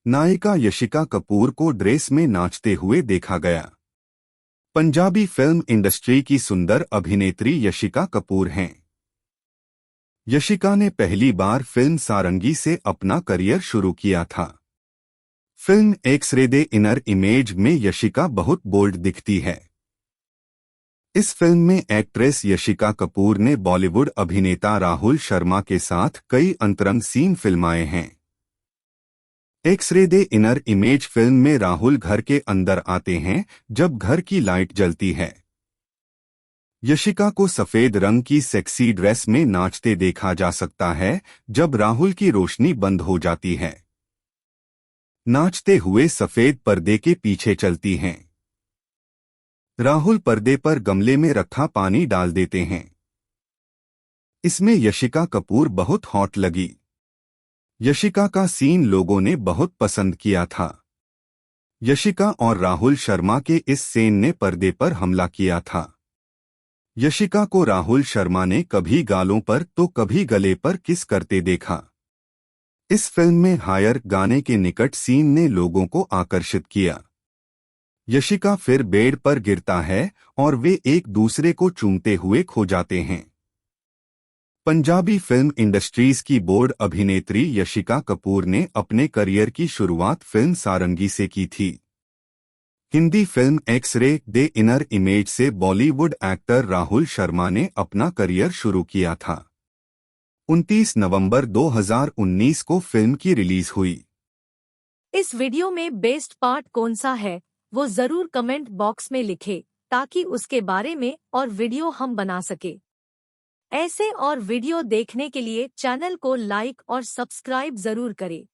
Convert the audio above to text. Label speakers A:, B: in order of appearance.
A: नायिका यशिका कपूर को ड्रेस में नाचते हुए देखा गया। पंजाबी फिल्म इंडस्ट्री की सुंदर अभिनेत्री यशिका कपूर हैं। यशिका ने पहली बार फिल्म सारंगी से अपना करियर शुरू किया था। फिल्म एक्स-रे दे इनर इमेज में यशिका बहुत बोल्ड दिखती है। इस फिल्म में एक्ट्रेस यशिका कपूर ने बॉलीवुड अभिनेता राहुल शर्मा के साथ कई अंतरंग सीन फिल्माए हैं। एक्स-रे दे इनर इमेज फिल्म में राहुल घर के अंदर आते हैं जब घर की लाइट जलती है। यशिका को सफेद रंग की सेक्सी ड्रेस में नाचते देखा जा सकता है जब राहुल की रोशनी बंद हो जाती है। नाचते हुए सफेद पर्दे के पीछे चलती हैं। राहुल पर्दे पर गमले में रखा पानी डाल देते हैं। इसमें यशिका कपूर बहुत हॉट लगी। यशिका का सीन लोगों ने बहुत पसंद किया था। यशिका और राहुल शर्मा के इस सीन ने पर्दे पर हमला किया था। यशिका को राहुल शर्मा ने कभी गालों पर तो कभी गले पर किस करते देखा। इस फिल्म में हायर गाने के निकट सीन ने लोगों को आकर्षित किया। यशिका फिर बेड पर गिरता है और वे एक दूसरे को चूमते हुए खो जाते हैं। पंजाबी फिल्म इंडस्ट्रीज की बोर्ड अभिनेत्री यशिका कपूर ने अपने करियर की शुरुआत फिल्म सारंगी से की थी। हिंदी फिल्म एक्स-रे दे इनर इमेज से बॉलीवुड एक्टर राहुल शर्मा ने अपना करियर शुरू किया था। 29 नवंबर 2019 को फिल्म की रिलीज हुई।
B: इस वीडियो में बेस्ट पार्ट कौन सा है वो जरूर कमेंट बॉक्स में लिखे ताकि उसके बारे में और वीडियो हम बना सके। ऐसे और वीडियो देखने के लिए चैनल को लाइक और सब्सक्राइब जरूर करें।